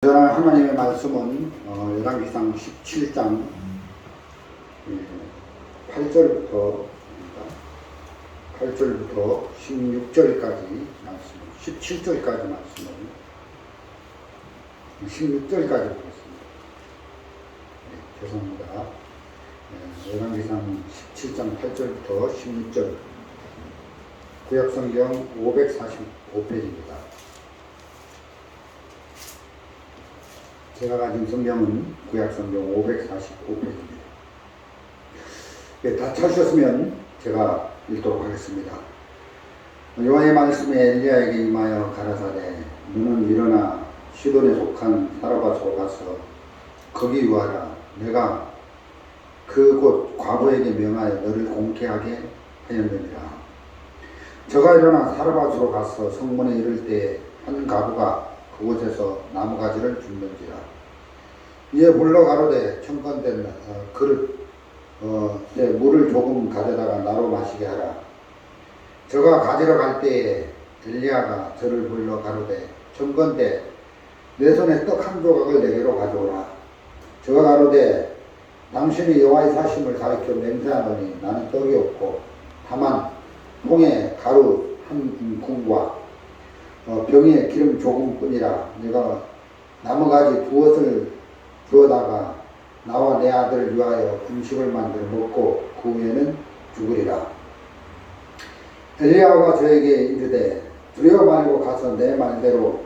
오늘 하나님의 말씀은 열왕기상 17장 8절부터 16절까지 말씀, 17절까지 말씀을 16절까지 보겠습니다. 죄송합니다. 열왕기상 17장 8절부터 16절, 구약성경 545페이지입니다. 제가 가진 성경은 구약성경 545페이지입니다. 다 찾으셨으면 제가 읽도록 하겠습니다. 여호와의 말씀에 엘리야에게 임하여 가라사대, 너는 일어나 시돈에 속한 사르밧으로 가서 거기 유하라. 내가 그곳 과부에게 명하여 너를 공개하게 하였느니라. 저가 일어나 사르밧으로 가서 성문에 이를 때에 한 과부가 그곳에서 나무가지를 줍는지라. 이에 물러가로되 청건된 그릇 물을 조금 가져다가 나로 마시게 하라. 저가 가지러 갈 때에 엘리야가 저를 불러 가로되 청건대 내 손에 떡 한 조각을 내게로 가져오라. 저가 가로되 당신이 여호와의 사심을 가리켜 맹세하노니 나는 떡이 없고 다만 통에 가루 한 궁과 병에 기름 조금뿐이라. 내가 나무가지 두엇을 주어다가 나와 내 아들을 위하여 음식을 만들어 먹고 그 후에는 죽으리라. 엘리야가 저에게 이르되 두려워 말고 가서 내 말대로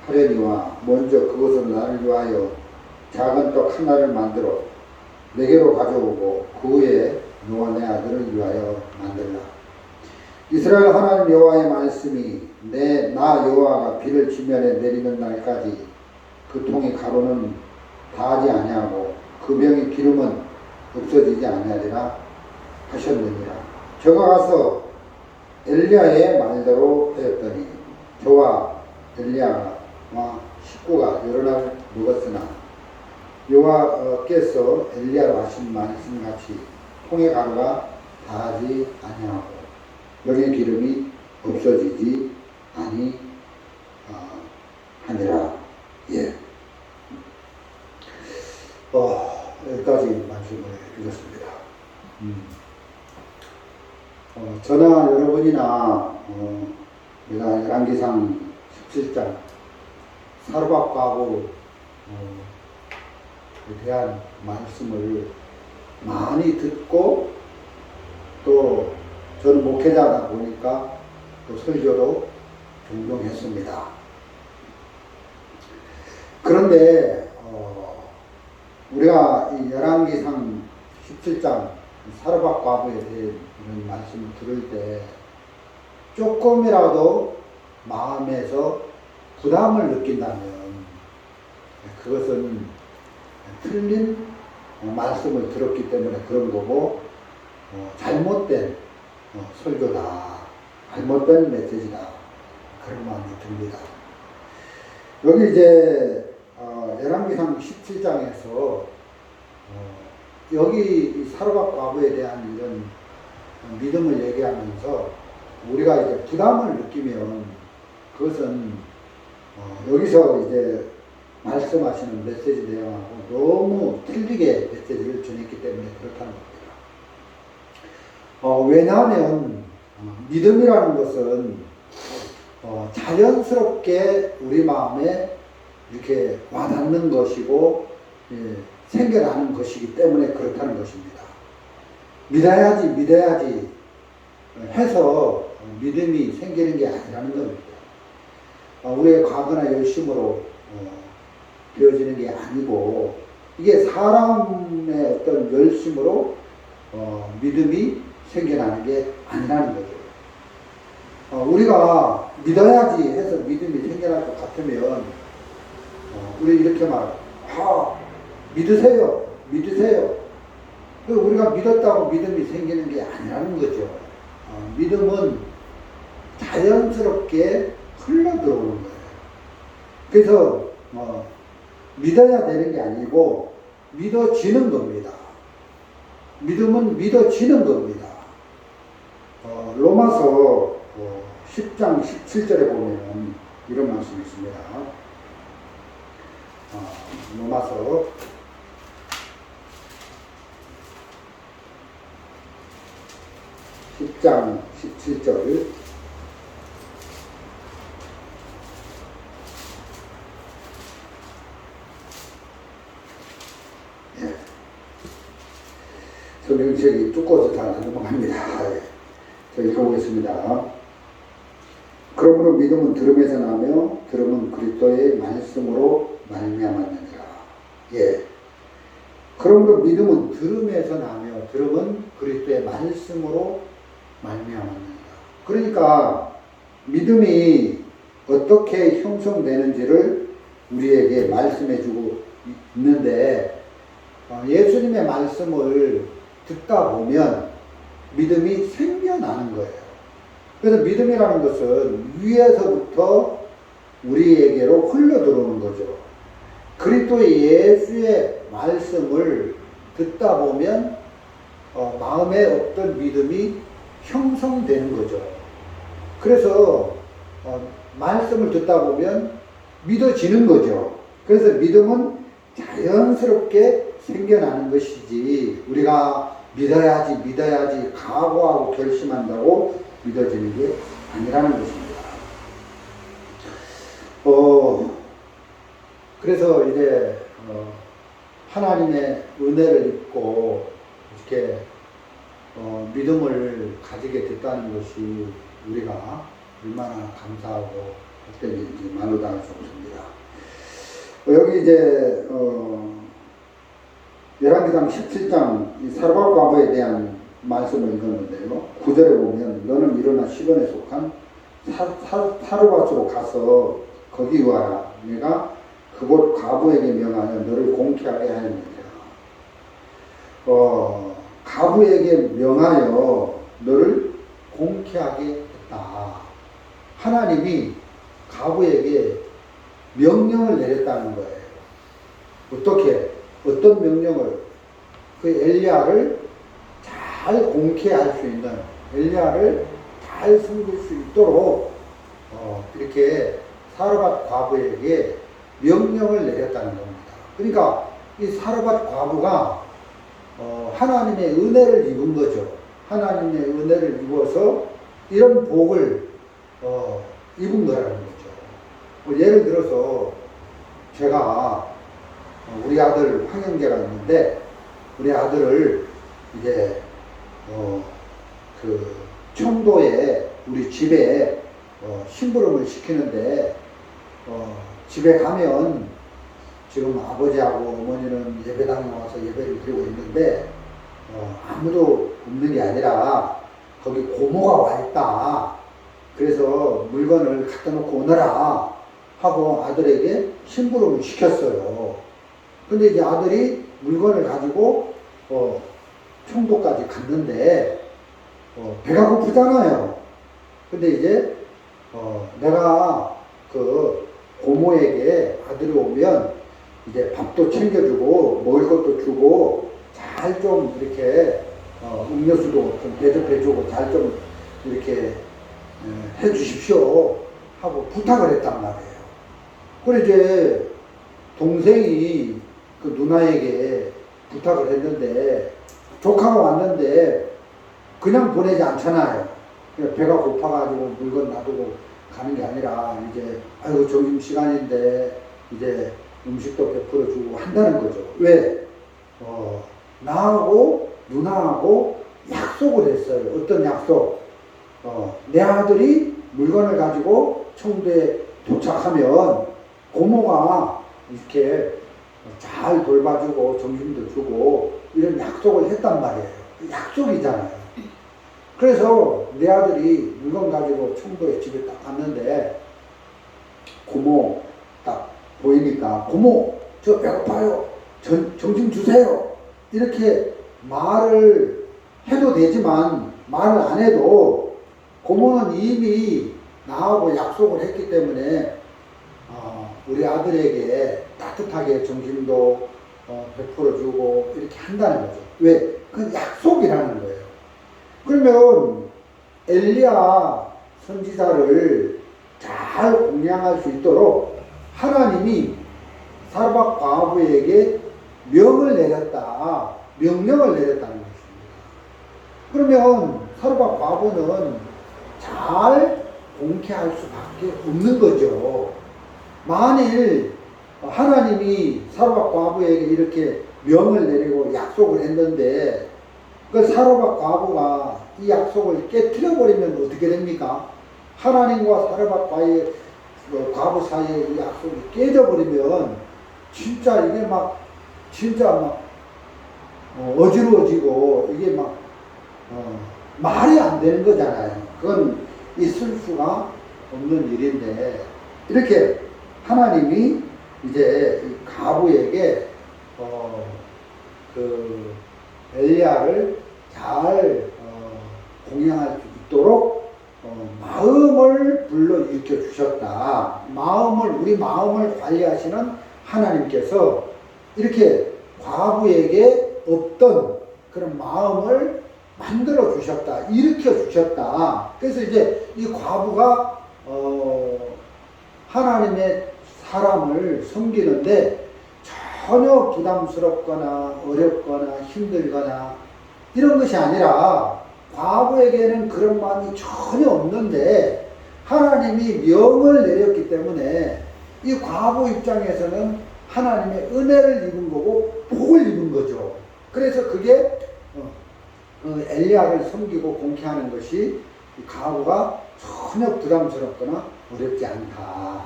하려니와 먼저 그것으로 나를 위하여 작은 떡 하나를 만들어 내게로 가져오고 그 후에 너와 내 아들을 위하여 만들라. 이스라엘 하나님 여호와의 말씀이 나 여호와가 비를 지면에 내리는 날까지 그 통의 가루는 다하지 아니하고 그 병의 기름은 없어지지 아니하리라 하셨느니라. 저가 가서 엘리야의 말대로 하였더니 저와 엘리야와 식구가 여러 날 먹었으나 여호와께서 엘리야로 하신 말씀같이 통의 가루가 다하지 아니하고 병의 기름이 없어지지 아니하니라. 예. 여기까지 말씀을 읽었습니다. 저나 여러분이나 내가 열왕기상 17장 사르밧 과부에 대한 말씀을 많이 듣고 또 저는 목회자다 보니까 또 설교도 종종 했습니다. 그런데 우리가 이 열왕기상 17장 사르밧 과부에 대해 이런 말씀을 들을 때 조금이라도 마음에서 부담을 느낀다면 그것은 틀린 말씀을 들었기 때문에 그런 거고 잘못된 설교다, 잘못된 메시지다, 그런 마음이 듭니다. 여기 이제 열왕기상 17장에서 여기 사르밧 과부에 대한 이런 믿음을 얘기하면서 우리가 이제 부담을 느끼면 그것은 여기서 이제 말씀하시는 메시지 내용하고 너무 틀리게 메시지를 전했기 때문에 그렇다는 겁니다. 왜냐하면 믿음이라는 것은 자연스럽게 우리 마음에 이렇게 와닿는 것이고 생겨나는 것이기 때문에 그렇다는 것입니다. 믿어야지 해서 믿음이 생기는 게 아니라는 겁니다. 우리의 과거나 열심으로 되어지는 게 아니고 이게 사람의 어떤 열심으로 믿음이 생겨나는 게 아니라는 거죠. 우리가 믿어야지 해서 믿음이 생겨날 것 같으면 우리 이렇게 믿으세요. 우리가 믿었다고 믿음이 생기는 게 아니라는 거죠. 믿음은 자연스럽게 흘러들어오는 거예요. 그래서 믿어야 되는 게 아니고 믿어지는 겁니다. 믿음은 믿어지는 겁니다. 로마서 10장 17절에 보면 이런 말씀이 있습니다. 로마서 10장 17절. 성경책이 두꺼워서 잘 안 넘어갑니다. 예. 자, 읽어보겠습니다. 그러므로 믿음은 들음에서 나며 들음은 그리스도의 말씀으로 말미암았느니라. 예. 그러므로 믿음은 들음에서 나며 들음은 그리스도의 말씀으로 말미암았느니라. 그러니까 믿음이 어떻게 형성되는지를 우리에게 말씀해주고 있는데, 예수님의 말씀을 듣다 보면 믿음이 생겨나는 거예요. 그래서 믿음이라는 것은 위에서부터 우리에게로 흘러 들어오는 거죠. 그리스도의 예수의 말씀을 듣다 보면 마음에 어떤 믿음이 형성되는 거죠. 그래서 말씀을 듣다 보면 믿어지는 거죠. 그래서 믿음은 자연스럽게 생겨나는 것이지 우리가 믿어야지 각오하고 결심한다고 믿어지는 게 아니라는 것입니다. 그래서 이제 하나님의 은혜를 입고 이렇게 믿음을 가지게 됐다는 것이 우리가 얼마나 감사하고 헛되는지 말로 다 할 수 없습니다. 여기 이제 열왕기상 17장 사르밧 과부에 대한 말씀을 읽었는데요. 9절에 보면 너는 일어나 시돈에 속한 사르밧으로 가서 거기 와라. 내가 그곳 과부에게 명하여 너를 공개하게 하였느니라. 과부에게 명하여 너를 공개하게 했다. 하나님이 과부에게 명령을 내렸다는 거예요. 어떻게? 어떤 명령을? 그 엘리야를 잘 공개할 수 있는, 엘리야를 잘 섬길 수 있도록 이렇게 사르밧 과부에게 명령을 내렸다는 겁니다. 그러니까 이 사르밧 과부가 하나님의 은혜를 입은 거죠. 하나님의 은혜를 입어서 이런 복을 입은 거라는 거죠. 예를 들어서 제가 우리 아들 황영재가 있는데 우리 아들을 이제 그 청도에 우리 집에 심부름을 시키는데 집에 가면 지금 아버지하고 어머니는 예배당에 와서 예배를 드리고 있는데 아무도 없는 게 아니라 거기 고모가 와 있다. 그래서 물건을 갖다 놓고 오너라 하고 아들에게 심부름을 시켰어요. 근데 이제 아들이 물건을 가지고 청도까지 갔는데 배가 고프잖아요. 근데 이제 내가 그 고모에게 아들이 오면 이제 밥도 챙겨주고 먹을 것도 주고 잘 좀 이렇게 음료수도 좀 대접해주고 잘 좀 이렇게 해주십시오 하고 부탁을 했단 말이에요. 그래 이제 동생이 그 누나에게 부탁을 했는데 조카가 왔는데 그냥 보내지 않잖아요. 그냥 배가 고파가지고 물건 놔두고 가는 게 아니라 이제 아이고 점심시간인데 이제 음식도 베풀어 주고 한다는 거죠. 왜? 나하고 누나하고 약속을 했어요. 어떤 약속? 내 아들이 물건을 가지고 청도에 도착하면 고모가 이렇게 잘 돌봐주고 점심도 주고 이런 약속을 했단 말이에요. 약속이잖아요. 그래서 내 아들이 물건 가지고 청도에 집에 딱 갔는데 고모 딱 보이니까 고모 저 배고파요. 점심 주세요. 이렇게 말을 해도 되지만 말을 안 해도 고모는 이미 나하고 약속을 했기 때문에 우리 아들에게 따뜻하게 점심도 베풀어주고 이렇게 한다는 거죠. 왜? 그 약속이라는 거예요. 그러면 엘리야 선지자를 잘 공양할 수 있도록 하나님이 사르밧 과부에게 명령을 내렸다는 것입니다. 그러면 사르밧 과부는 잘 공개할 수밖에 없는 거죠. 만일 하나님이 사르밧 과부에게 이렇게 명을 내리고 약속을 했는데 그 사르밧 과부가 이 약속을 깨뜨려 버리면 어떻게 됩니까? 하나님과 사르밧 과부 사이에 이 약속이 깨져버리면 진짜 이게 막 어지러워지고 이게 막 말이 안 되는 거잖아요. 그건 있을 수가 없는 일인데, 이렇게 하나님이 이제 이 과부에게 그 엘리야를 잘 공양할 수 있도록 마음을 불러일으켜 주셨다. 우리 마음을 관리하시는 하나님께서 이렇게 과부에게 없던 그런 마음을 만들어 주셨다. 일으켜 주셨다. 그래서 이제 이 과부가 하나님의 사람을 섬기는데 전혀 부담스럽거나 어렵거나 힘들거나 이런 것이 아니라, 과부에게는 그런 마음이 전혀 없는데 하나님이 명을 내렸기 때문에 이 과부 입장에서는 하나님의 은혜를 입은 거고 복을 입은 거죠. 그래서 그게 엘리야를 섬기고 공개하는 것이 과부가 전혀 부담스럽거나 어렵지 않다,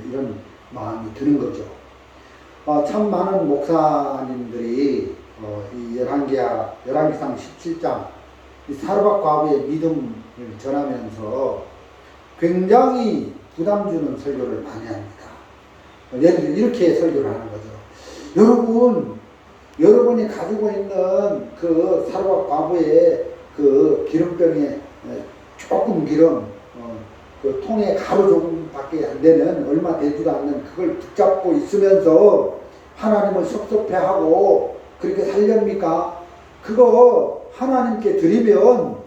이런 마음이 드는 거죠. 참 많은 목사님들이 이 열왕기상 17장 이 사르밧 과부의 믿음을 전하면서 굉장히 부담 주는 설교를 많이 합니다. 예를 들어 이렇게 설교를 하는 거죠. 여러분이 가지고 있는 그 사르밧 과부의 그 기름병에 조금 기름, 그 통에 가루 조금밖에 안 되는, 얼마 되지도 않는 그걸 붙잡고 있으면서 하나님을 섭섭해하고 그렇게 살렵니까? 그거 하나님께 드리면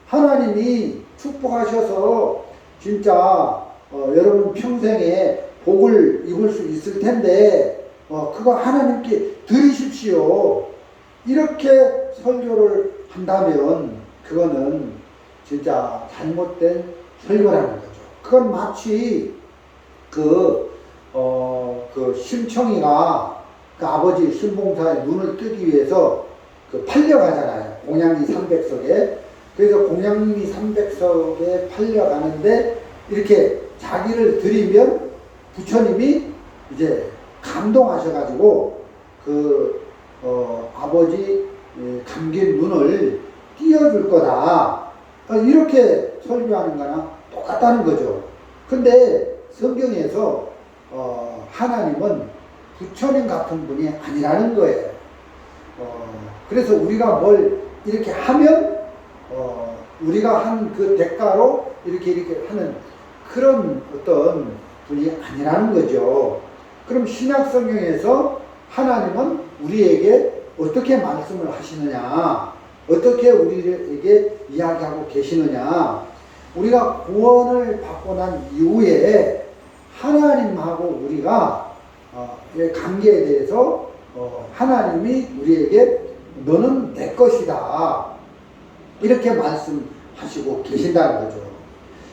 하나님이 축복하셔서 진짜 여러분 평생에 복을 입을 수 있을 텐데 그거 하나님께 드리십시오. 이렇게 설교를 한다면 그거는 진짜 잘못된 설교라는 거죠. 그건 마치 그 심청이가 그 아버지 신봉사의 눈을 뜨기 위해서 그 팔려가잖아요. 공양이 300석에. 그래서 공양이 300석에 팔려가는데 이렇게 자기를 드리면 부처님이 이제 감동하셔가지고 그 아버지 감긴 눈을 띄워줄 거다. 이렇게 설교하는 거나 똑같다는 거죠. 근데 성경에서 하나님은 부처님 같은 분이 아니라는 거예요. 그래서 우리가 뭘 이렇게 하면 우리가 한 그 대가로 이렇게 하는 그런 어떤 분이 아니라는 거죠. 그럼 신약 성경에서 하나님은 우리에게 어떻게 말씀을 하시느냐, 어떻게 우리에게 이야기하고 계시느냐, 우리가 구원을 받고 난 이후에 하나님하고 우리가 관계에 대해서 하나님이 우리에게 너는 내 것이다, 이렇게 말씀하시고 계신다는 거죠.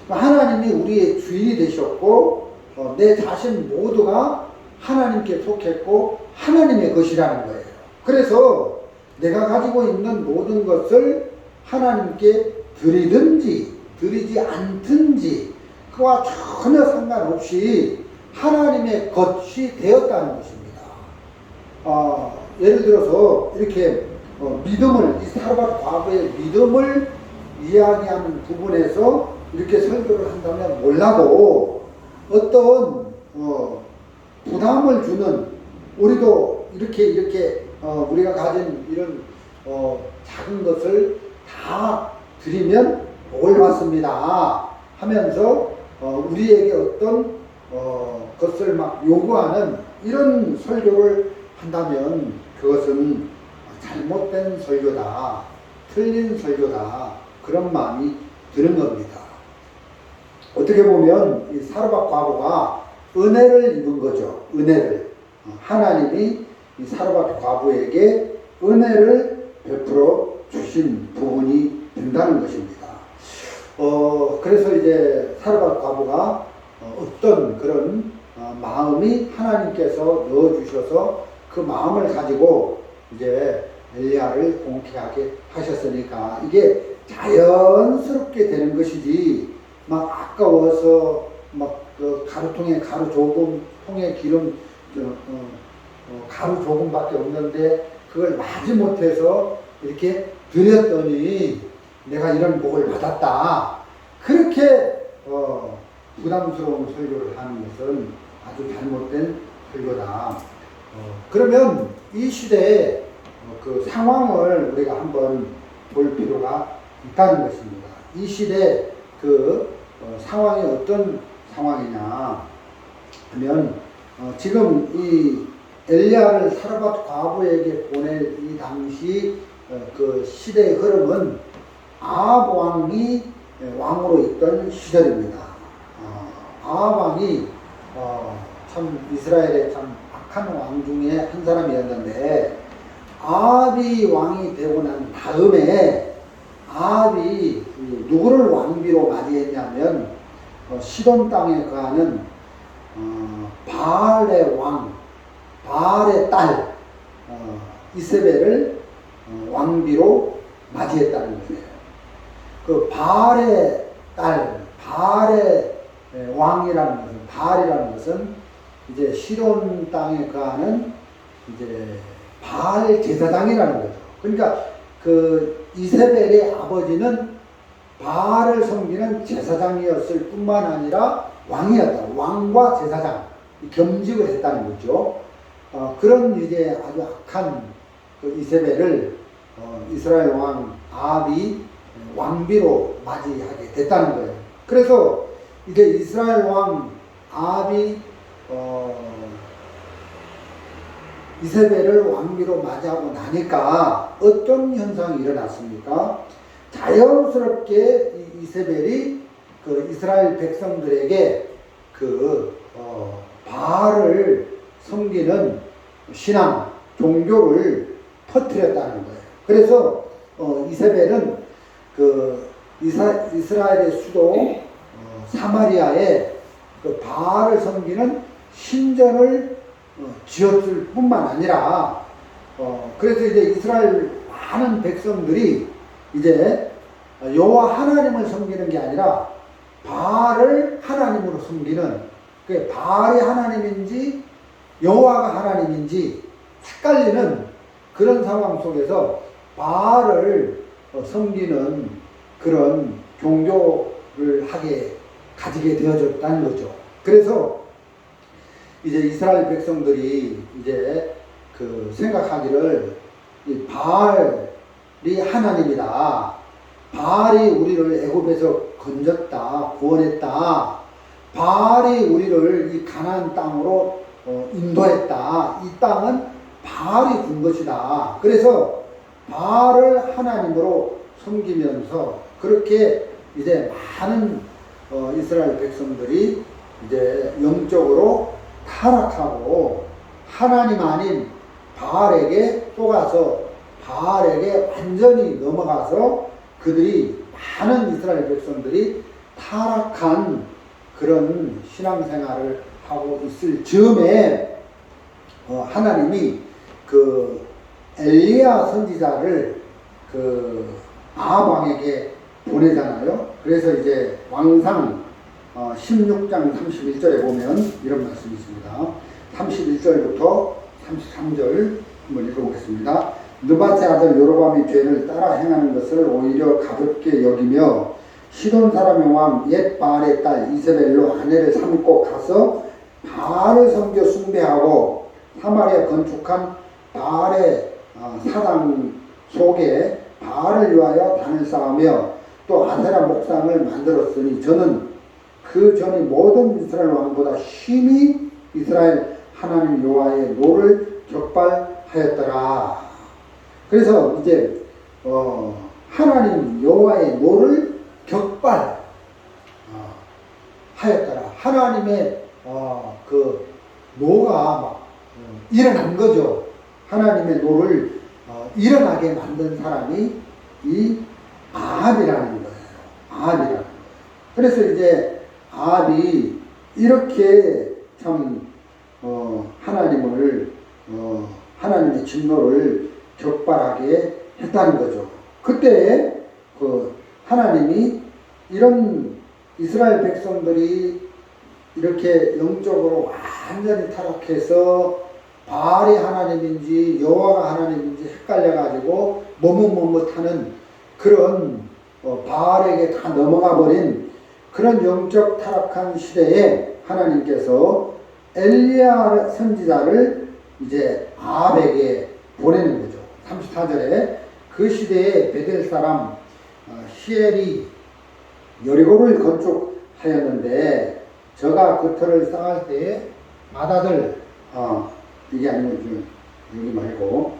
하나님이 우리의 주인이 되셨고 내 자신 모두가 하나님께 속했고 하나님의 것이라는 거예요. 그래서 내가 가지고 있는 모든 것을 하나님께 드리든지 드리지 않든지 그와 전혀 상관없이 하나님의 것이 되었다는 것입니다. 예를 들어서 이렇게 믿음을, 이 사르밧 과부의 믿음을 이야기하는 부분에서 이렇게 설교를 한다면 몰라도 어떤 부담을 주는, 우리도 이렇게 우리가 가진 이런 작은 것을 다 드리면 올 왔습니다 하면서 우리에게 어떤 것을 막 요구하는 이런 설교를 한다면 그것은 잘못된 설교다, 틀린 설교다, 그런 마음이 드는 겁니다. 어떻게 보면 이 사르밧 과부가 은혜를 입은 거죠. 은혜를. 하나님이 이 사르밧 과부에게 은혜를 베풀어 주신 부분이 된다는 것입니다. 그래서 이제 사르밧 과부가 어떤 그런 마음이 하나님께서 넣어주셔서 그 마음을 가지고 이제 엘리야를 공개하게 하셨으니까 이게 자연스럽게 되는 것이지 막 아까워서 막 그 가루통에 가루 조금, 통에 기름 가루 조금밖에 없는데 그걸 마지 못해서 이렇게 드렸더니 내가 이런 복을 받았다. 그렇게 부담스러운 설교를 하는 것은 아주 잘못된 설교다. 그러면 이 시대에 그 상황을 우리가 한번 볼 필요가 있다는 것입니다. 이 시대 그 상황이 어떤 상황이냐 하면 지금 이 엘리야를 사르밧 과부에게 보낼 이 당시 그 시대의 흐름은 아합 왕이 왕으로 있던 시절입니다. 아합 왕이 참 이스라엘의 참 악한 왕 중에 한 사람이었는데 아합이 왕이 되고 난 다음에 아합이 누구를 왕비로 맞이했냐면 시돈 땅에 거하는 바알의 왕, 바알의 딸 이세벨을 왕비로 맞이했다는 거예요. 그 바알의 딸, 바알의 왕이라는 것은, 바알이라는 것은 이제 시돈 땅에 거하는 이제 바알 제사장이라는 거죠. 그러니까 그 이세벨의 아버지는 바알을 섬기는 제사장이었을 뿐만 아니라 왕이었다. 왕과 제사장 겸직을 했다는 거죠. 그런 이제 아주 악한 그 이세벨을 이스라엘 왕 아합이 왕비로 맞이하게 됐다는 거예요. 그래서 이제 이스라엘 왕 아합이 이세벨을 왕비로 맞이하고 나니까 어떤 현상이 일어났습니까? 자연스럽게 이세벨이 그 이스라엘 백성들에게 그 바알을 섬기는 신앙, 종교를 퍼뜨렸다는 거예요. 그래서 이세벨은 그 이스라엘의 수도 사마리아에 그 바알을 섬기는 신전을 지었을 뿐만 아니라 그래서 이제 이스라엘 많은 백성들이 이제 여호와 하나님을 섬기는 게 아니라 바알을 하나님으로 섬기는, 그 바알이 하나님인지 여호와가 하나님인지 헷갈리는 그런 상황 속에서 바알을 섬기는 그런 종교를 가지게 되어졌다는 거죠. 그래서 이제 이스라엘 백성들이 이제 그 생각하기를 이 바알이 하나님이다. 바알이 우리를 애굽에서 건졌다, 구원했다. 바알이 우리를 이 가나안 땅으로 인도했다. 이 땅은 바알이 준 것이다. 그래서 바알을 하나님으로 섬기면서 그렇게 이제 많은 이스라엘 백성들이 이제 영적으로 타락하고 하나님 아닌 바알에게 속아서 바알에게 완전히 넘어가서 그들이 많은 이스라엘 백성들이 타락한 그런 신앙생활을 하고 있을 즈음에 하나님이 그 엘리야 선지자를 그 아합 왕에게 보내잖아요. 그래서 이제 왕상 16장 31절에 보면 이런 말씀이 있습니다. 31절부터 33절 한번 읽어보겠습니다. 느밧의 아들 여로보암이 죄를 따라 행하는 것을 오히려 가볍게 여기며 시돈 사람의 왕 옛 바알의 딸 이세벨로 아내를 삼고 가서 바알을 섬겨 숭배하고 사마리아 건축한 바알의 사당 속에 바알을 위하여 단을 쌓으며 또 아세라 목상을 만들었으니 저는 그 전에 모든 이스라엘 왕보다 심히 이스라엘 하나님 여호와의 노를 격발하였더라. 그래서 이제 하나님 여호와의 노를 격발하였더라. 하나님의 그 노가 막 일어난 거죠. 하나님의 노를 일어나게 만든 사람이 이 아합이라는 거예요. 아합이라는 거예요. 그래서 이제 아합이 이렇게 참 하나님의 진노를 격발하게 했다는 거죠. 그때 하나님이 이런 이스라엘 백성들이 이렇게 영적으로 완전히 타락해서 바알이 하나님인지 여호와가 하나님인지 헷갈려가지고 머뭇머뭇하는 그런 바알에게 다 넘어가 버린 그런 영적 타락한 시대에 하나님께서 엘리야 선지자를 이제 아합에게 보내는 거죠. 34절에 그 시대에 베델 사람 히엘이 여리고를 건축하였는데 저가 그 터를 쌓을 때에 마다들 이게 아니고 여기 말고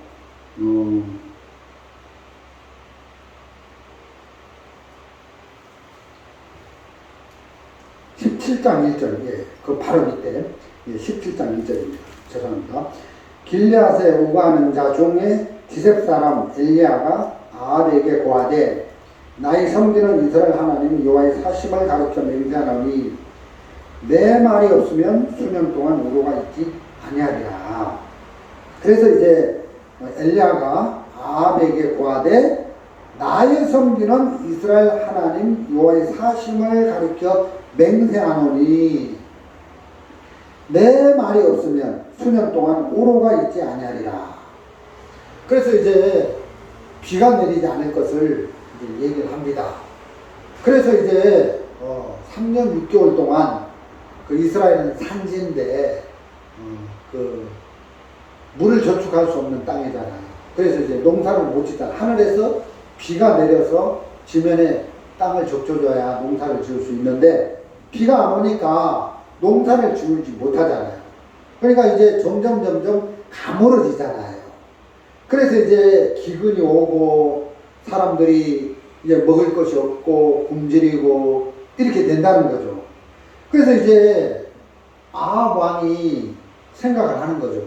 17장 1절 그 바로 밑에 17장 1절입니다. 죄송합니다. 길르앗에 우거하는 자 중에 디셉 사람 엘리야가 아합에게 고하되 나의 섬기는 이스라엘 하나님 여호와의 사심을 가르쳐 맹세하노니 내 말이 없으면 수년 동안 우로가 있지 아니하리라. 그래서 이제 엘리야가 아합에게 고하되 나의 섬기는 이스라엘 하나님 여호와의 사심을 가르쳐 맹세하노니 내 말이 없으면 수년 동안 우로가 있지 아니하리라. 그래서 이제 비가 내리지 않을 것을 이제 얘기를 합니다. 그래서 이제 3년 6개월 동안 그 이스라엘은 산지인데 물을 저축할 수 없는 땅이잖아요. 그래서 이제 농사를 못 짓잖아요. 하늘에서 비가 내려서 지면에 땅을 적셔줘야 농사를 지을 수 있는데 비가 안 오니까 농사를 지우지 못하잖아요. 그러니까 이제 점점 가물어지잖아요. 그래서 이제 기근이 오고 사람들이 이제 먹을 것이 없고 굶주리고 이렇게 된다는 거죠. 그래서 이제 아합 왕이 생각을 하는 거죠.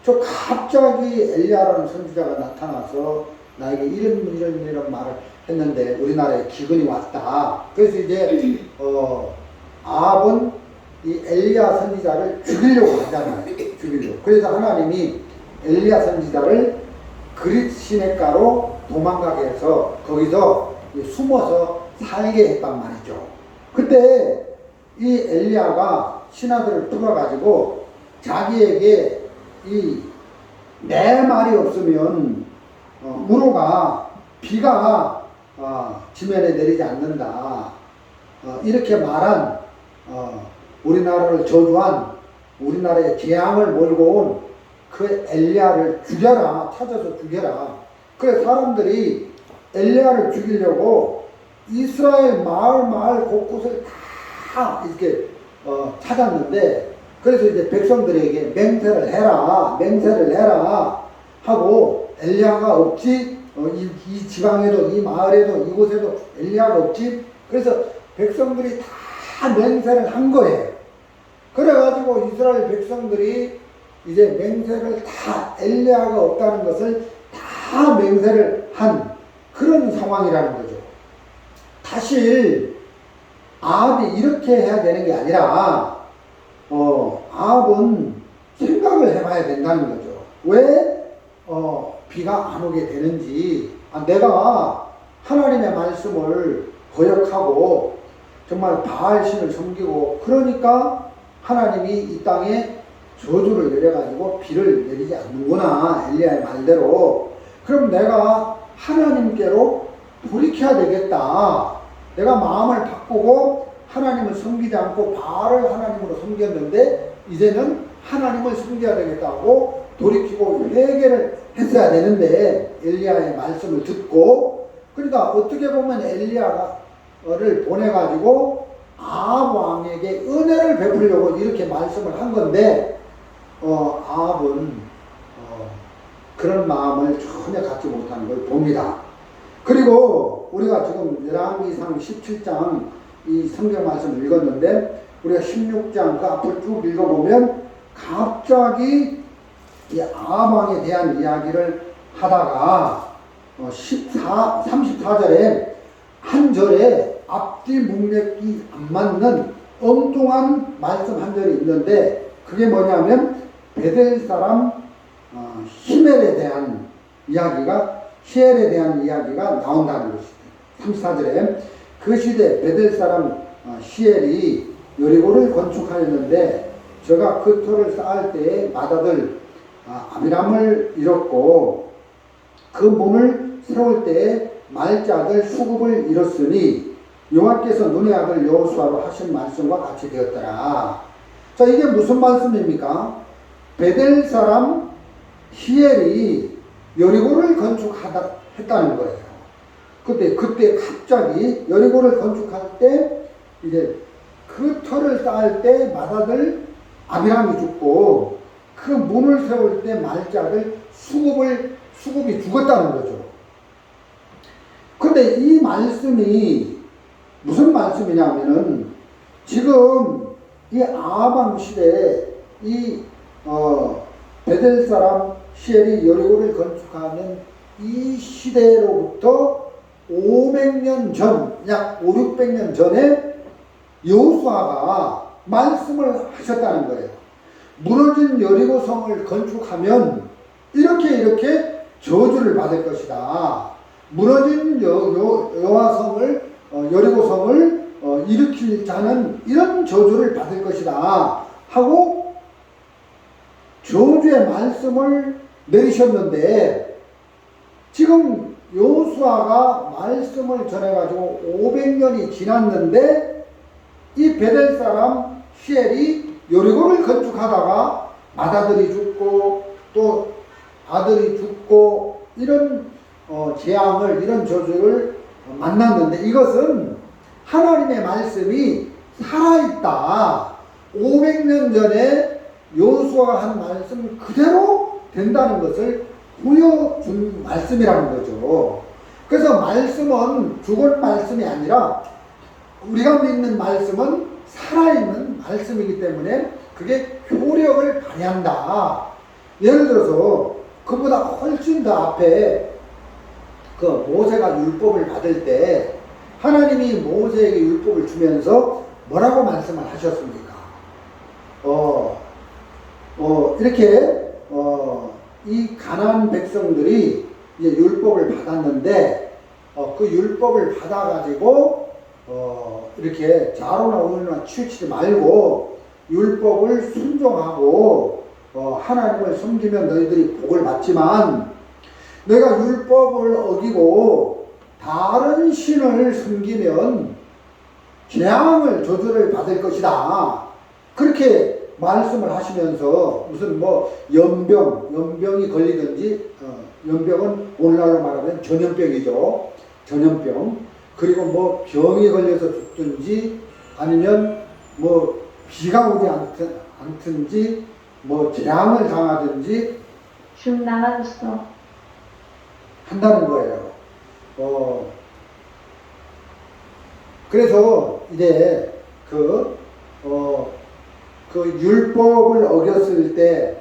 저 갑자기 엘리야라는 선지자가 나타나서 나에게 이런 말을 했는데 우리나라에 기근이 왔다. 그래서 이제 아합은 이 엘리야 선지자를 죽이려고 하잖아요. 죽이려고. 그래서 하나님이 엘리야 선지자를 그릿 시냇가로 도망가게 해서 거기서 숨어서 살게 했단 말이죠. 그때 이 엘리야가 신하들을 풀어가지고 자기에게 내 말이 없으면 우로가 비가 지면에 내리지 않는다. 이렇게 말한 우리나라를 저주한 우리나라에 재앙을 몰고 온 그 엘리야를 죽여라. 찾아서 죽여라. 그래서 사람들이 엘리야를 죽이려고 이스라엘 마을 곳곳을 다 이렇게 찾았는데 그래서 이제 백성들에게 맹세를 해라 하고 엘리야가 없지 이 지방에도 이 마을에도 이곳에도 엘리야가 없지. 그래서 백성들이 다 맹세를 한 거예요. 그래가지고 이스라엘 백성들이 이제 맹세를 다 엘리야가 없다는 것을 다 맹세를 한 그런 상황이라는 거죠. 사실 아합이 이렇게 해야 되는 게 아니라 아합은 생각을 해봐야 된다는 거죠. 왜 비가 안 오게 되는지 내가 하나님의 말씀을 거역하고 정말 바알신을 섬기고 그러니까 하나님이 이 땅에 저주를 내려가지고 비를 내리지 않는구나. 엘리야의 말대로. 그럼 내가 하나님께로 돌이켜야 되겠다. 내가 마음을 바꾸고 하나님을 섬기지 않고 바알을 하나님으로 섬겼는데 이제는 하나님을 섬겨야 되겠다고 돌이키고 회개를 했어야 되는데 엘리야의 말씀을 듣고 그러니까 어떻게 보면 엘리야를 보내가지고 아합 왕에게 은혜를 베풀려고 이렇게 말씀을 한 건데 아합은 그런 마음을 전혀 갖지 못하는 걸 봅니다. 그리고 우리가 지금 열왕기상 17장 이 성경 말씀을 읽었는데 우리가 16장 그 앞을 쭉 읽어보면 갑자기 이 아방에 대한 이야기를 하다가 34절에 한 절에 앞뒤 문맥이 안 맞는 엉뚱한 말씀 한 절이 있는데 그게 뭐냐면 베델 사람 히멜에 대한 이야기가 히엘에 대한 이야기가 나온다는 것이죠. 34절에 그 시대 베델 사람 히엘이 여리고를 건축하였는데 저가 그 터를 쌓을 때에 맏아들 아비람을 잃었고 그 문을 세울 때에 말자 아들 수굽을 잃었으니 여호와께서 눈의 아들 여호수아로 하신 말씀과 같이 되었더라. 자, 이게 무슨 말씀입니까? 베델 사람 히엘이 여리고를 건축했다는 거예요. 그때 갑자기 여리고를 건축할 때 이제 그 터를 쌓을 때 맏아들 아비람이 죽고 그 문을 세울 때 말자 아들 수굽이 죽었다는 거죠. 근데 이 말씀이 무슨 말씀이냐면은 지금 이 아방 시대에 이 베델 사람 히엘이 여리고를 건축하는 이 시대로부터 500년 전, 약 5, 600년 전에 여호수아가 말씀을 하셨다는 거예요. 무너진 여리고 성을 건축하면 이렇게 저주를 받을 것이다. 무너진 여호와성을 여리고 성을 일으킬 자는 이런 저주를 받을 것이다 하고 저주의 말씀을 내리셨는데 지금 여호수아가 말씀을 전해가지고 500년이 지났는데 이 베델 사람 히엘이 여리고를 건축하다가 맏아들이 죽고 또 아들이 죽고 이런 재앙을 이런 저주를 만났는데 이것은 하나님의 말씀이 살아있다. 500년 전에 여호수아가 한 말씀 그대로 된다는 것을 보여준 말씀이라는 거죠. 그래서 말씀은 죽은 말씀이 아니라 우리가 믿는 말씀은 살아있는 말씀이기 때문에 그게 효력을 발휘한다. 예를 들어서 그보다 훨씬 더 앞에 그 모세가 율법을 받을 때 하나님이 모세에게 율법을 주면서 뭐라고 말씀을 하셨습니까? 이렇게 이 가나안 백성들이 이제 율법을 받았는데 그 율법을 받아가지고 이렇게 좌로나 우로나 치우치지 말고 율법을 순종하고 하나님을 섬기면 너희들이 복을 받지만 너희가 율법을 어기고 다른 신을 섬기면 재앙을 저주를 받을 것이다. 그렇게 말씀을 하시면서 무슨 연병이 걸리든지 연병은 오늘날로 말하면 전염병이죠. 전염병. 그리고 병이 걸려서 죽든지 아니면 비가 오지 않든지 재앙을 당하든지 좀 나가졌어. 한다는 거예요. 그래서 이제 그 율법을 어겼을 때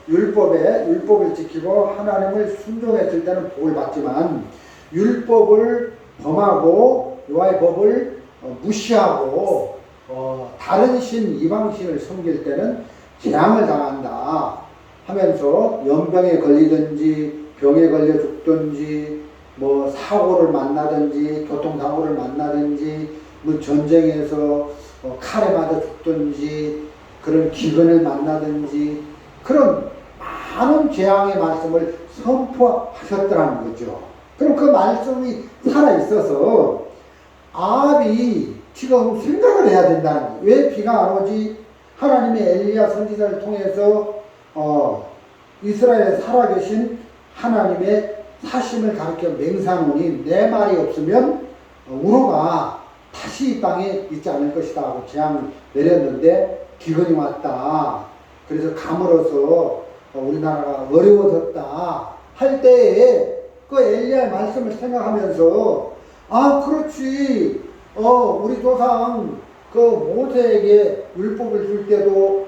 율법을 지키고 하나님을 순종했을 때는 복을 받지만 율법을 범하고 여호와의 법을 무시하고 다른 신 이방신을 섬길 때는 재앙을 당한다 하면서 연병에 걸리든지 병에 걸려 죽든지 사고를 만나든지 교통사고를 만나든지 전쟁에서 칼에 맞아 죽든지 그런 기근을 만나든지 그런 많은 재앙의 말씀을 선포하셨더라는 거죠. 그럼 그 말씀이 살아있어서 아합이 지금 생각을 해야 된다는 거예요. 왜 비가 안 오지? 하나님의 엘리야 선지자를 통해서 이스라엘에 살아계신 하나님의 사심을 가르쳐 맹세하노니 내 말이 없으면 우로가 다시 이 땅에 있지 않을 것이다 하고 재앙을 내렸는데 기근이 왔다. 그래서 감으로써 우리나라가 어려워졌다 할 때에 그 엘리야의 말씀을 생각하면서 그렇지 우리 조상 그 모세에게 율법을 줄 때도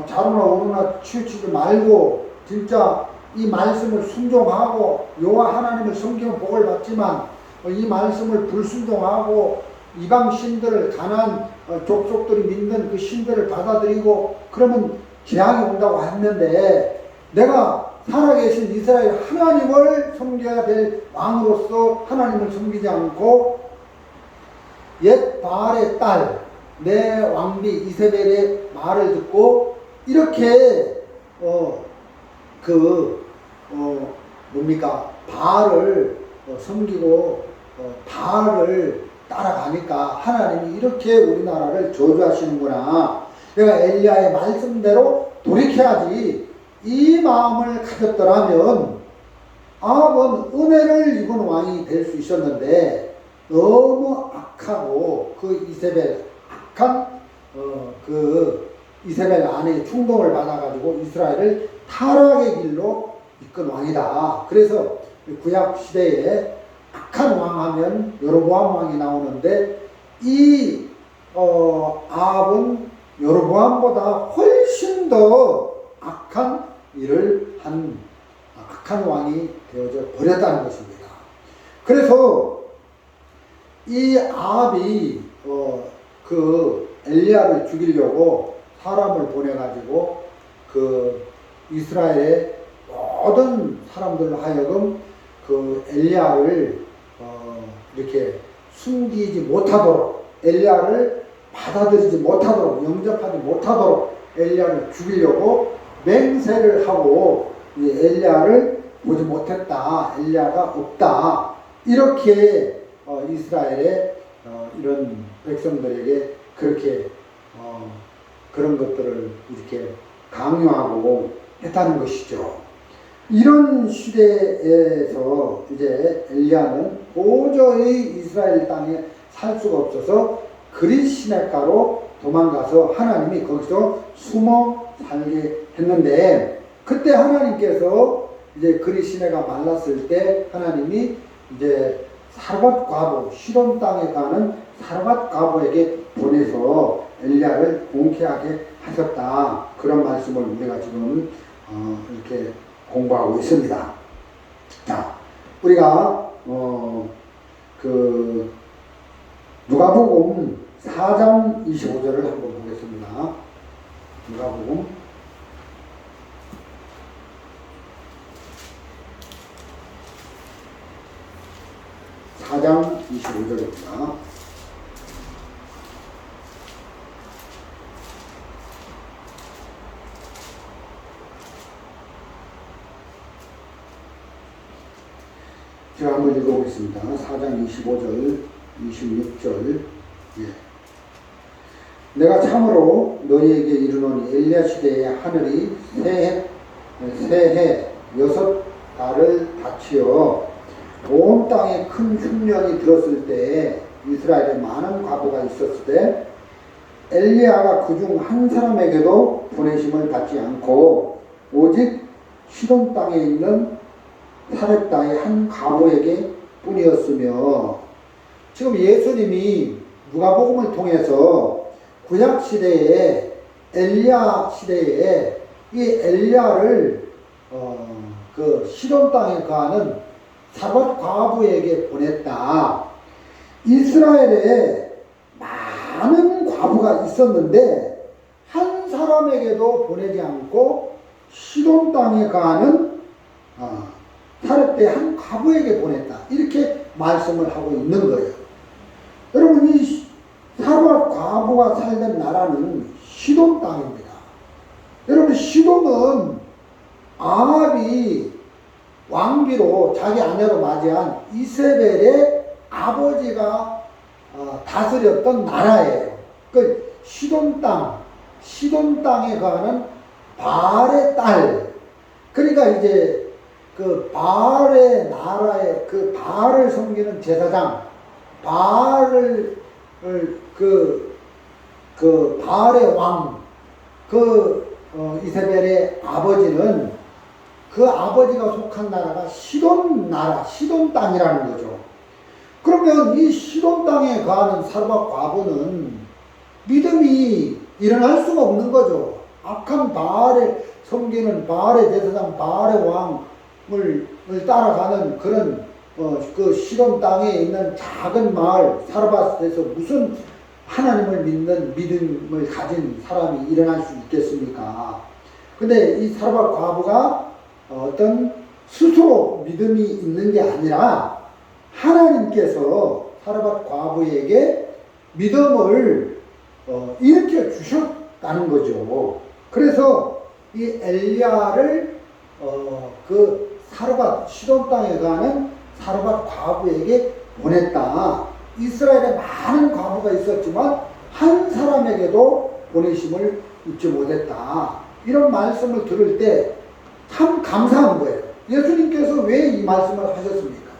자루나 우루나 치우치지 말고 진짜 이 말씀을 순종하고 여호와 하나님을 섬기면 복을 받지만 이 말씀을 불순종하고 이방 신들을 가난 족속들이 믿는 그 신들을 받아들이고 그러면 재앙이 온다고 했는데 내가 살아계신 이스라엘 하나님을 섬겨야 될 왕으로서 하나님을 섬기지 않고 옛 바알의 딸 내 왕비 이세벨의 말을 듣고 이렇게 바알을 섬기고 바알을 따라가니까 하나님이 이렇게 우리나라를 저주하시는구나. 내가 엘리야의 말씀대로 돌이켜야지. 이 마음을 가졌더라면 아합은 은혜를 입은 왕이 될 수 있었는데 너무 악하고 그 이세벨 악한 그 이세벨 아내의 충동을 받아가지고 이스라엘을 타락의 길로 이끈 왕이다. 그래서 구약 시대에 악한 왕하면 여로보암 왕이 나오는데 이 아합은 여로보암보다 훨씬 더 악한 일을 한 악한 왕이 되어져 버렸다는 것입니다. 그래서 이 아합이 그 엘리야를 죽이려고 사람을 보내가지고 그 이스라엘의 모든 사람들로 하여금 그 엘리야를 이렇게 숨기지 못하도록 엘리야를 받아들이지 못하도록 영접하지 못하도록 엘리야를 죽이려고 맹세를 하고 엘리야를 보지 못했다. 엘리야가 없다. 이렇게 이스라엘의 이런 백성들에게 그렇게 그런 것들을 이렇게 강요하고 했다는 것이죠. 이런 시대에서 이제 엘리야는 도저히 이스라엘 땅에 살 수가 없어서 그릿 시냇가로 도망가서 하나님이 거기서 숨어 살게 했는데 그때 하나님께서 이제 그릿 시내가 말랐을 때 하나님이 이제 사르밧 과부 시돈 땅에 가는 사르밧 과부에게 보내서 엘리야를 공개하게 하셨다. 그런 말씀을 우리가 지금 이렇게 공부하고 있습니다. 자, 우리가 그 누가복음 4장 25절을 한번 보겠습니다. 누가복음 4장 25절입니다. 제가 한번 읽어보겠습니다. 4장 25절, 26절. 예. 내가 참으로 너희에게 이르노니 엘리야 시대에 하늘이 새해 6달을 닫히어 온 땅에 큰 흉년이 들었을 때에 이스라엘에 많은 과부가 있었을 때 엘리야가 그중 한 사람에게도 보내심을 받지 않고 오직 시돈 땅에 있는 사렙다의 한 과부에게 뿐이었으며 지금 예수님이 누가복음을 통해서 구약 시대에 엘리야 시대에 이 엘리야를 그 시돈 땅에 가는 사밧 과부에게 보냈다. 이스라엘에 많은 과부가 있었는데 한 사람에게도 보내지 않고 시돈 땅에 가는 사렙다의 한 과부에게 보냈다. 이렇게 말씀을 하고 있는 거예요. 여러분 이 사밧 과부가 살던 나라는 시돈 땅입니다. 여러분 시돈은 아합이 왕비로 자기 아내로 맞이한 이세벨의 아버지가 다스렸던 나라예요. 그 시돈 땅에 가는 바알의 딸. 그러니까 이제 그 바알의 나라의 그 바알을 섬기는 제사장, 바알을 그 바알의 왕, 이세벨의 아버지는 그 아버지가 속한 나라가 시돈 나라, 시돈 땅이라는 거죠. 그러면 이 시돈 땅에 가는 사르밧 과부는 믿음이 일어날 수가 없는 거죠. 악한 바알의 섬기는 바알의 제사장 바알의 왕을 따라가는 그런 그 시돈 땅에 있는 작은 마을 사르밧에서 무슨 하나님을 믿는 믿음을 가진 사람이 일어날 수 있겠습니까? 근데 이 사르밧 과부가 어떤 스스로 믿음이 있는 게 아니라 하나님께서 사르밧 과부에게 믿음을 일으켜 주셨다는 거죠. 그래서 이 엘리야를 그 사르밧 시돈 땅에 가는 사르밧 과부에게 보냈다. 이스라엘에 많은 과부가 있었지만 한 사람에게도 보내심을 잊지 못했다. 이런 말씀을 들을 때 참 감사한 거예요. 예수님께서 왜 이 말씀을 하셨습니까?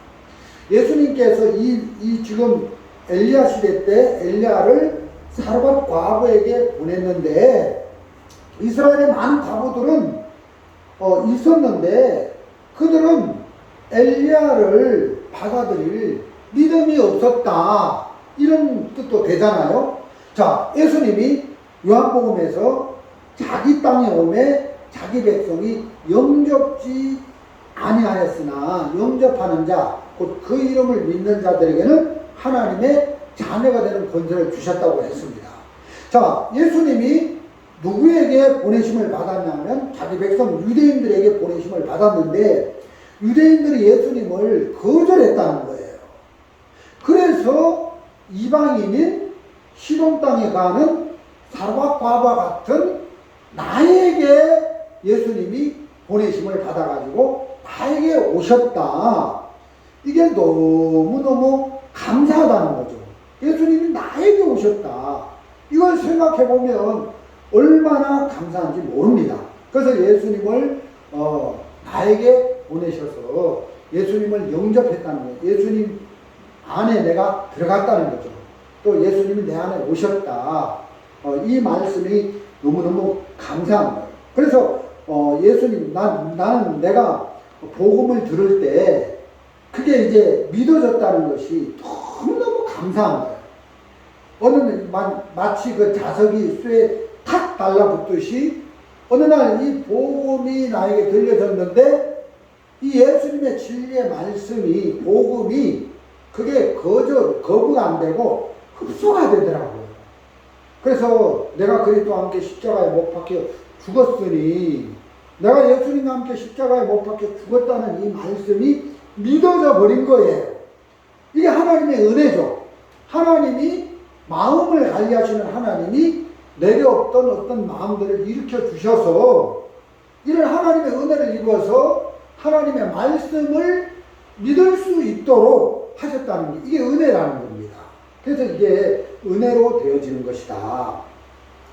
예수님께서 이 지금 엘리야 시대 때 엘리야를 사르밧 과부에게 보냈는데 이스라엘의 많은 과부들은 있었는데 그들은 엘리야를 받아들일 믿음이 없었다. 이런 뜻도 되잖아요. 자, 예수님이 요한복음에서 자기 땅에 오매 자기 백성이 영접지 아니하였으나 영접하는 자, 곧 그 이름을 믿는 자들에게는 하나님의 자녀가 되는 권세를 주셨다고 했습니다. 자, 예수님이 누구에게 보내심을 받았냐면 자기 백성 유대인들에게 보내심을 받았는데 유대인들이 예수님을 거절했다는 거예요. 그래서 이방인인 시돈 땅에 가는 사르밧 과부와 같은 나에게 예수님이 보내심을 받아가지고 나에게 오셨다. 이게 너무너무 감사하다는 거죠. 예수님이 나에게 오셨다. 이걸 생각해보면 얼마나 감사한지 모릅니다. 그래서 예수님을 나에게 보내셔서 예수님을 영접했다는 거예요. 예수님 안에 내가 들어갔다는 거죠. 또 예수님이 내 안에 오셨다. 이 말씀이 너무너무 감사한 거예요. 그래서 예수님 나는 내가 복음을 들을 때 그게 이제 믿어졌다는 것이 너무너무 감사한 거예요. 어느 날 마치 그 자석이 쇠에 탁 달라붙듯이 어느 날 이 복음이 나에게 들려졌는데 이 예수님의 진리의 말씀이 복음이 그게 거부가 안 되고 흡수가 되더라고요. 그래서 내가 그리스도와 함께 십자가에 못 박혀 죽었으니 내가 예수님과 함께 십자가에 못 박혀 죽었다는 이 말씀이 믿어져 버린 거예요. 이게 하나님의 은혜죠. 하나님이 마음을 관리하시는 하나님이 내게 없던 어떤 마음들을 일으켜 주셔서 이런 하나님의 은혜를 입어서 하나님의 말씀을 믿을 수 있도록 하셨다는 게 이게 은혜라는 겁니다. 그래서 이게 은혜로 되어지는 것이다.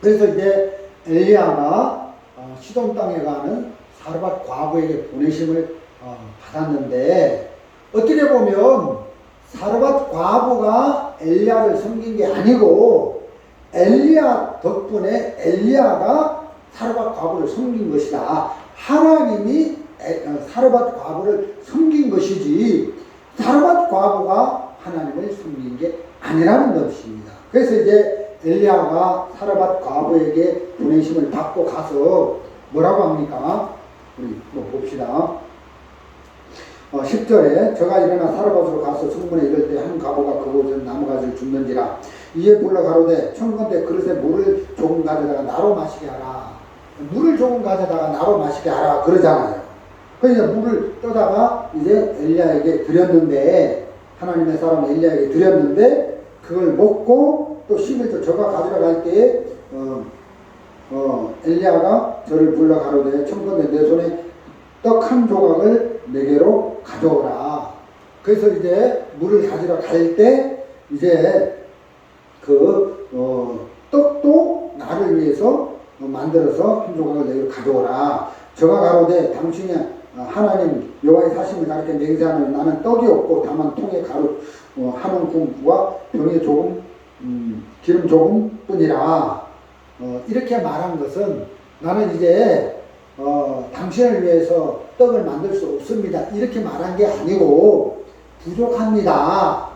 그래서 이제 엘리야가 시돈 땅에 가는 사르밧 과부에게 보내심을 받았는데 어떻게 보면 사르밧 과부가 엘리야를 섬긴 게 아니고 엘리야 덕분에 엘리야가 사르밧 과부를 섬긴 것이다. 하나님이 사르밧 과부를 섬긴 것이지 사르밧 과부가 하나님을 섬긴 게 아니라는 것입니다. 그래서 이제 엘리야가 사르밧 과부에게 보내심을 받고 가서 뭐라고 합니까? 우리 봅시다. 10절에 저가 일어나 사르밧으로 가서 성문에 이를 때 한 과부가 그곳은 나무가지를 줍는지라 이에 불러 가로되 청컨대 그릇에 물을 조금 가져다가 나로 마시게 하라. 물을 조금 가져다가 나로 마시게 하라 그러잖아요. 그러니까 물을 떠다가 이제 엘리야에게 드렸는데 하나님의 사람 엘리야에게 드렸는데 그걸 먹고 또 11절 저가 가지러 갈 때에 엘리야가 저를 불러 가로되 청컨대 내 손에 떡 한 조각을 내게로 가져오라. 그래서 이제 물을 가지러 갈 때 이제 떡도 나를 위해서 만들어서 한 조각을 내게로 가져오라. 저가 가로되 당신이 하나님 여호와의 사심을 가르쳐 맹세하는 나는 떡이 없고 다만 통에 가루 한 움큼과 병에 조금 기름 조금 뿐이라. 이렇게 말한 것은 나는 이제 당신을 위해서 떡을 만들 수 없습니다. 이렇게 말한 게 아니고 부족합니다.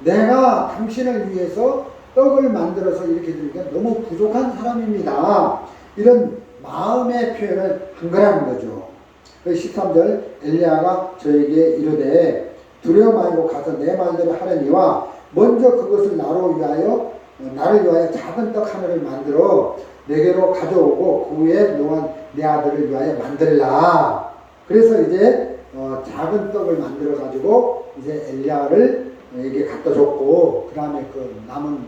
내가 당신을 위해서 떡을 만들어서 이렇게 드리니까 너무 부족한 사람입니다. 이런 마음의 표현을 한 거라는 거죠. 13절 엘리야가 저에게 이르되 두려워 말고 가서 내 말대로 하려니와 먼저 그것을 나를 위하여 작은 떡 하나를 만들어 내게로 가져오고 그 위에 노한 내 아들을 위하여 만들라. 그래서 이제 작은 떡을 만들어 가지고 이제 엘리야에게 갖다 줬고, 그 다음에 그 남은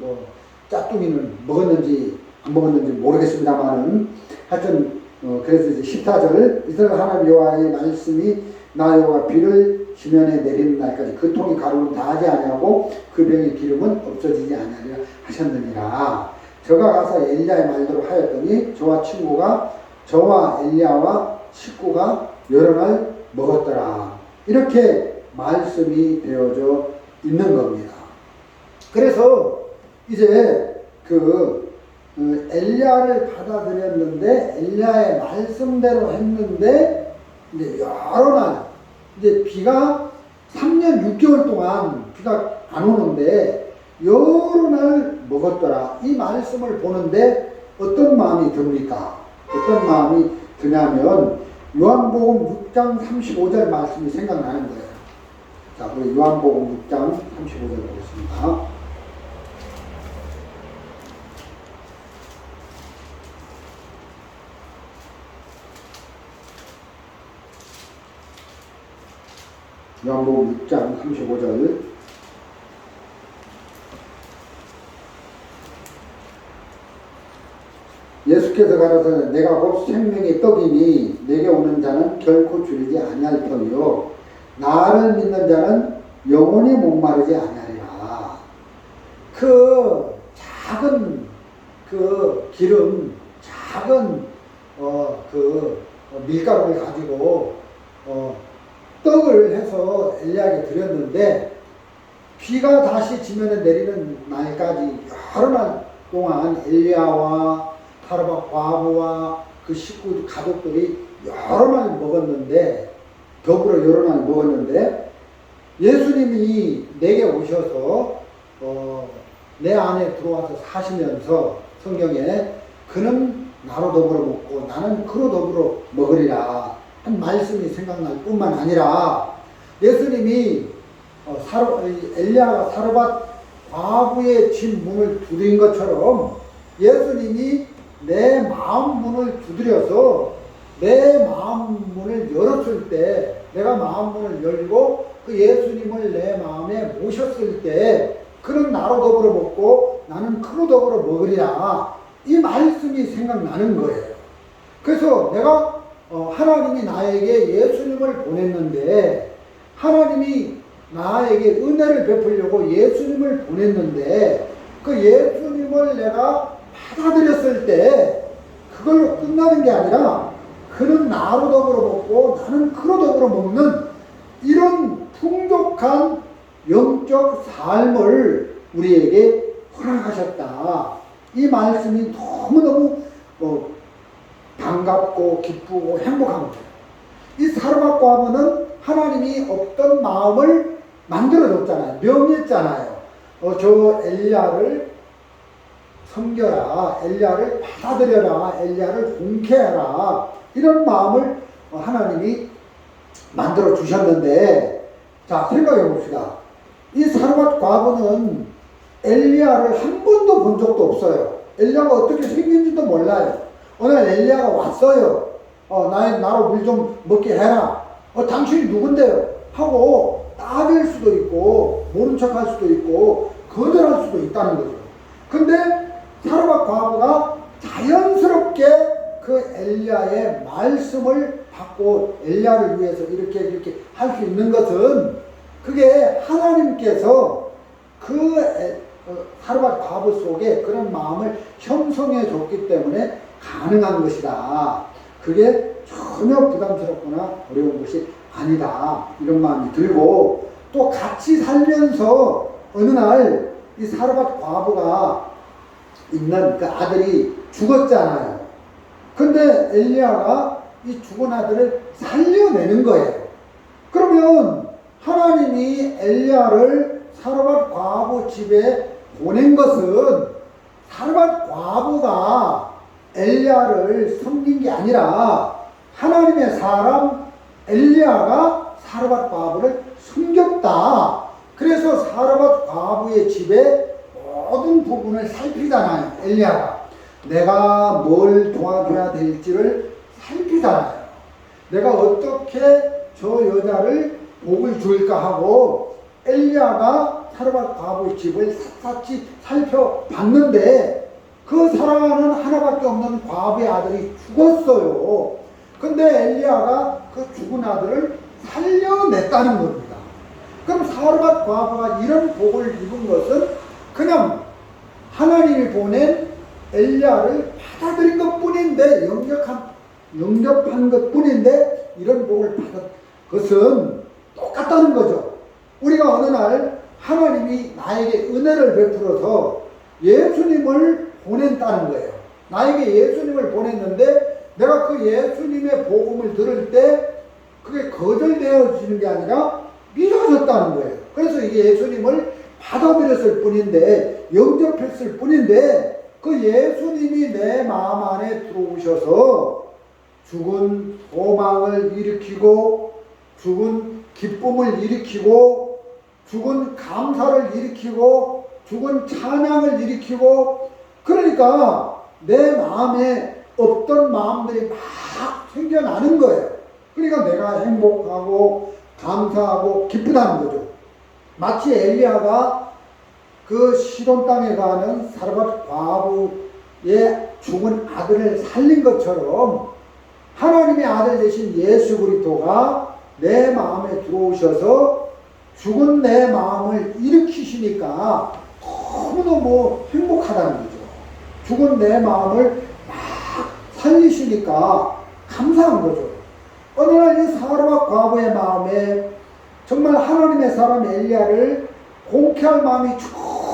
짜뚱이는 먹었는지 안 먹었는지 모르겠습니다만은 하여튼 그래서 이제 14절 이스라엘 하나님 여호와의 말씀이 나 여호와 비를 지면에 내리는 날까지 그 통이 가루는 다하지 아니하고 그 병의 기름은 없어지지 아니하리라 하셨느니라. 저가 가서 엘리야의 말대로 하였더니 저와 엘리야와 식구가 여러 날 먹었더라. 이렇게 말씀이 되어져 있는 겁니다. 그래서 이제 엘리야를 받아들였는데 엘리야의 말씀대로 했는데 이제 여러 날 이제 비가 3년 6개월 동안 비가 안 오는데 여러 날 먹었더라. 이 말씀을 보는데 어떤 마음이 듭니까? 어떤 마음이 드냐면 요한복음 6장 35절 말씀이 생각나는 거예요. 자, 우리 요한복음 6장 35절 보겠습니다. 요한복음 6장 35절 예수께서 가라사대 내가 곧 생명의 떡이니 내게 오는 자는 결코 줄이지 아니할 터이요 나를 믿는 자는 영원히 목마르지 아니하리라. 그 작은 기름, 작은 밀가루를 가지고 떡을 해서 엘리야에게 드렸는데 비가 다시 지면에 내리는 날까지 여러 날 동안 엘리야와 사르밧 과부와 그 식구 가족들이 여러 날 먹었는데 더불어 여러 날 먹었는데 예수님이 내게 오셔서 내 안에 들어와서 사시면서 성경에 그는 나로 더불어 먹고 나는 그로 더불어 먹으리라 한 말씀이 생각날 뿐만 아니라 예수님이 엘리야가 사르밧 과부의 집 문을 두드린 것처럼 예수님이 내 마음 문을 두드려서 내 마음 문을 열었을 때 내가 마음 문을 열고 그 예수님을 내 마음에 모셨을 때 그는 나로 더불어 먹고 나는 그로 더불어 먹으리라 이 말씀이 생각나는 거예요. 그래서 내가 하나님이 나에게 예수님을 보냈는데 하나님이 나에게 은혜를 베풀려고 예수님을 보냈는데 그 예수님을 내가 받아들였을 때 그걸로 끝나는 게 아니라 그는 나로 더불어 먹고 나는 그로 더불어 먹는 이런 풍족한 영적 삶을 우리에게 허락하셨다. 이 말씀이 너무너무 반갑고 기쁘고 행복한 거예요. 이 사르밧 과부는 하나님이 어떤 마음을 만들어줬잖아요. 명했잖아요. 저 엘리야를 섬겨라. 엘리야를 받아들여라. 엘리야를 공개해라. 이런 마음을 하나님이 만들어 주셨는데 자 생각해 봅시다. 이 사르밧 과부는 엘리야를 한 번도 본 적도 없어요. 엘리야가 어떻게 생긴지도 몰라요. 오늘 엘리야가 왔어요. 나로 물 좀 먹게 해라. 당신이 누군데요? 하고 따질 수도 있고 모른 척할 수도 있고 거절할 수도 있다는 거죠. 근데 사르밧 과부가 자연스럽게 그 엘리야의 말씀을 받고 엘리야를 위해서 이렇게 할 수 있는 것은 그게 하나님께서 사르밧 과부 속에 그런 마음을 형성해 줬기 때문에 가능한 것이다. 그게 전혀 부담스럽거나 어려운 것이 아니다. 이런 마음이 들고 또 같이 살면서 어느 날 이 사르밧 과부가 있는 그 아들이 죽었잖아요. 근데 엘리야가 이 죽은 아들을 살려내는 거예요. 그러면 하나님이 엘리야를 사르밧 과부 집에 보낸 것은 사르밧 과부가 엘리야를 섬긴 게 아니라 하나님의 사람 엘리야가 사르밧 과부를 숨겼다. 그래서 사르밧 과부의 집에 모든 부분을 살피잖아요. 엘리야가 내가 뭘 도와줘야 될지를 살피잖아요. 내가 어떻게 저 여자를 복을 줄까 하고 엘리야가 사르밧 과부의 집을 샅샅이 살펴봤는데 그 사랑하는 하나밖에 없는 과부의 아들이 죽었어요. 근데 엘리야가 그 죽은 아들을 살려냈다는 겁니다. 그럼 사르밧 과부가 이런 복을 입은 것은 그냥 하나님이 보낸 엘리야를 받아들인 것 뿐인데, 영접한 것 뿐인데, 이런 복을 받은 것은 똑같다는 거죠. 우리가 어느 날 하나님이 나에게 은혜를 베풀어서 예수님을 보낸다는 거예요. 나에게 예수님을 보냈는데 내가 그 예수님의 복음을 들을 때 그게 거절되어지는 게 아니라 믿어졌다는 거예요. 그래서 이게 예수님을 받아들였을 뿐인데, 영접했을 뿐인데, 그 예수님이 내 마음 안에 들어오셔서 죽은 소망을 일으키고, 죽은 기쁨을 일으키고, 죽은 감사를 일으키고, 죽은 찬양을 일으키고, 그러니까 내 마음에 없던 마음들이 막 생겨나는 거예요. 그러니까 내가 행복하고 감사하고 기쁘다는 거죠. 마치 엘리야가 그 시돈 땅에 가는 사르밧 과부의 죽은 아들을 살린 것처럼 하나님의 아들 되신 예수 그리스도가 내 마음에 들어오셔서 죽은 내 마음을 일으키시니까 너무너무 행복하다는 거죠. 죽은 내 마음을 막 살리시니까 감사한 거죠. 어느 날 이 사르밧 과부의 마음에 정말 하나님의 사람 엘리야를 공개할 마음이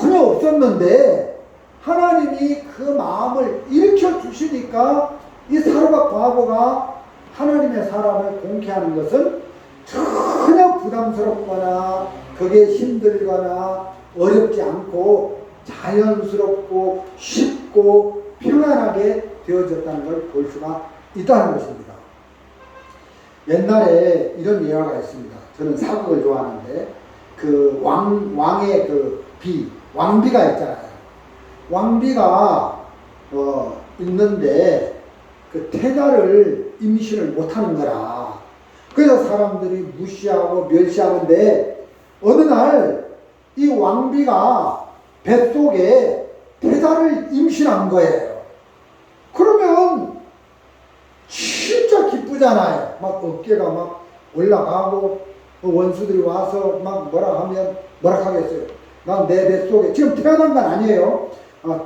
전혀 없었는데 하나님이 그 마음을 일으켜 주시니까 이 사르밧 과부가 하나님의 사람을 공개하는 것은 전혀 부담스럽거나 그게 힘들거나 어렵지 않고 자연스럽고 쉽고 평안하게 되어졌다는 걸 볼 수가 있다는 것입니다. 옛날에 이런 예화가 있습니다. 저는 사극을 좋아하는데 그 왕의 그 왕비가 있잖아요. 왕비가 있는데 그 태자를 임신을 못하는 거라. 그래서 사람들이 무시하고 멸시하는데 어느 날 이 왕비가 뱃속에 태자를 임신한 거예요. 그러면 진짜 기쁘잖아요. 막 어깨가 막 올라가고 원수들이 와서 막 뭐라 하면 뭐라 하겠어요. 난 내 뱃속에 지금 태어난 건 아니에요.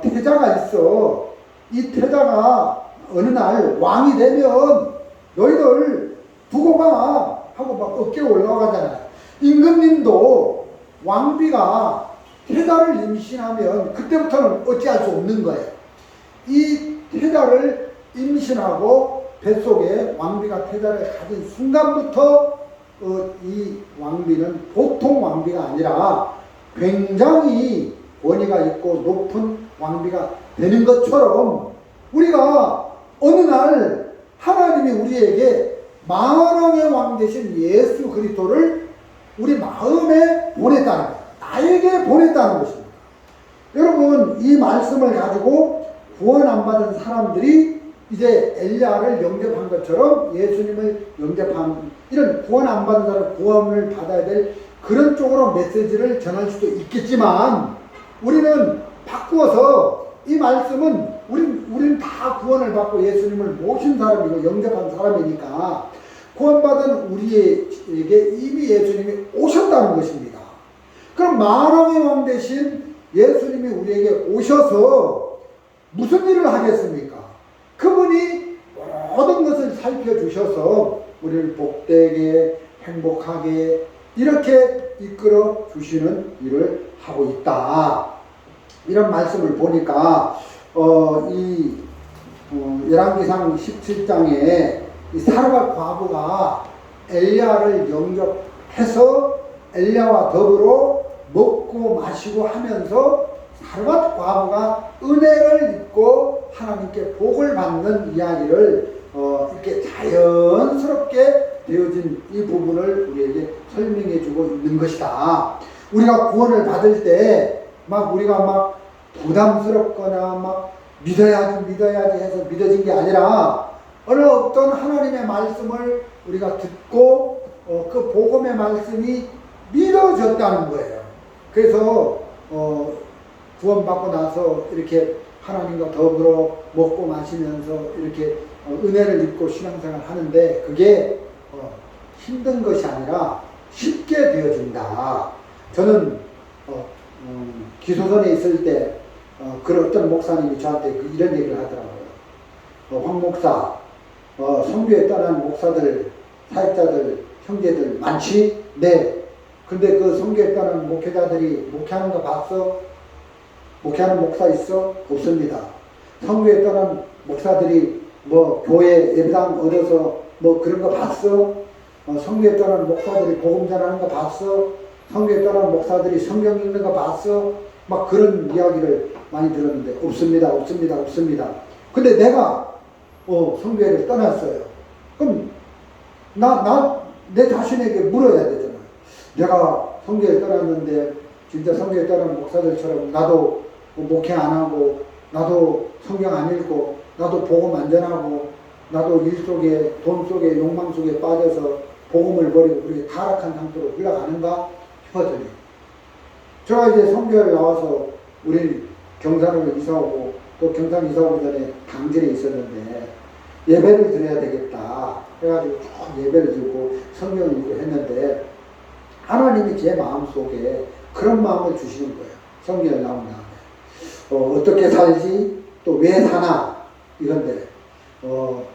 태자가 있어. 이 태자가 어느 날 왕이 되면 너희들 두고 가 하고 막 어깨가 올라가잖아요. 임금님도 왕비가 태자를 임신하면 그때부터는 어찌할 수 없는 거예요. 이 태자를 임신하고 뱃속에 왕비가 태자를 가진 순간부터 이 왕비는 보통 왕비가 아니라 굉장히 권위가 있고 높은 왕비가 되는 것처럼 우리가 어느 날 하나님이 우리에게 만왕의 왕 되신 예수 그리스도를 우리 마음에 보냈다는 거예요. 나에게 보냈다는 것입니다. 여러분, 이 말씀을 가지고 구원 안 받은 사람들이 이제 엘리야를 영접한 것처럼 예수님을 영접한 이런 구원 안 받은 사람 구원을 받아야 될 그런 쪽으로 메시지를 전할 수도 있겠지만 우리는 바꾸어서 이 말씀은 우리는 다 구원을 받고 예수님을 모신 사람이고 영접한 사람이니까 구원받은 우리에게 이미 예수님이 오셨다는 것입니다. 그럼 만왕의 왕 대신 예수님이 우리에게 오셔서 무슨 일을 하겠습니까? 그분이 모든 것을 살펴주셔서 우리를 복되게 행복하게 이렇게 이끌어 주시는 일을 하고 있다. 이런 말씀을 보니까 열왕기상 17장에 이 사르밧 과부가 엘리야를 영접해서 엘리야와 더불어 먹고 마시고 하면서 사르밧 과부가 은혜를 입고 하나님께 복을 받는 이야기를 이렇게 자연스럽게 되어진 이 부분을 우리에게 설명해 주고 있는 것이다. 우리가 구원을 받을 때 우리가 막 부담스럽거나 막 믿어야지 해서 믿어진 게 아니라 어느 어떤 하나님의 말씀을 우리가 듣고 그 복음의 말씀이 믿어졌다는 거예요. 그래서 구원받고 나서 이렇게 하나님과 더불어 먹고 마시면서 이렇게 은혜를 입고 신앙생활 하는데 그게 힘든 것이 아니라 쉽게 되어진다. 저는 기소선에 있을 때 그런 어떤 목사님이 저한테 이런 얘기를 하더라고요. 황 목사, 선교에 떠난 목사들, 사역자들, 형제들 많지? 네. 근데 그 선교에 떠난 목회자들이 목회하는 거 봤어? 목회하는 목사 있어? 없습니다. 선교에 떠난 목사들이 뭐 교회 예배당 얻어서 뭐 그런 거 봤어? 선교에 떠난 목사들이 복음 전하는 거 봤어? 선교에 떠난 목사들이 성경 읽는 거 봤어? 막 그런 이야기를 많이 들었는데 없습니다. 근데 내가 선교회를 떠났어요. 그럼 내 자신에게 물어야 되잖아. 내가 선교회 떠났는데 진짜 선교회 떠난 목사들처럼 나도 목회 안 하고 나도 성경 안 읽고 나도 복음 안 전하고 나도 일 속에 돈 속에 욕망 속에 빠져서 복음을 버리고 그렇게 타락한 상태로 흘러가는가 싶었더니 제가 이제 선교회를 나와서 우리 경산으로 이사오고 또 경산 이사오기 전에 당진에 있었는데 예배를 드려야 되겠다 해가지고 쭉 예배를 드리고 성경을 읽고 했는데 하나님이 제 마음속에 그런 마음을 주시는 거예요. 성경을 나온 다음에 어떻게 살지 또 왜 사나 이런데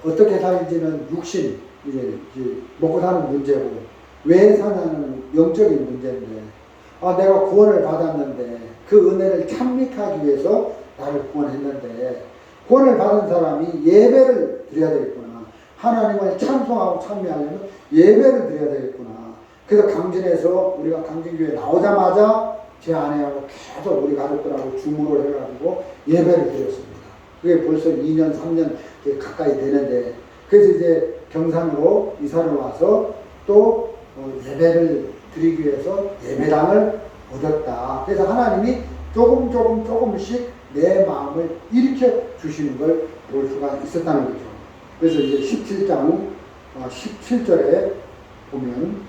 어떻게 살지는 육신 이제 먹고 사는 문제고 왜 사냐는 영적인 문제인데 내가 구원을 받았는데 그 은혜를 참미하기 위해서 나를 구원했는데 구원을 받은 사람이 예배를 드려야 되겠구나. 하나님을 찬송하고 찬미하려면 예배를 드려야 되겠구나. 그래서 강진에서 우리가 강진교회 나오자마자 제 아내하고 계속 우리 가족들하고 주무를 해가지고 예배를 드렸습니다. 그게 벌써 2년, 3년 가까이 되는데 그래서 이제 경산으로 이사를 와서 또 예배를 드리기 위해서 예배당을 얻었다. 그래서 하나님이 조금씩 내 마음을 일으켜 주시는 걸 볼 수가 있었다는 거죠. 그래서 이제 17장 17절에 보면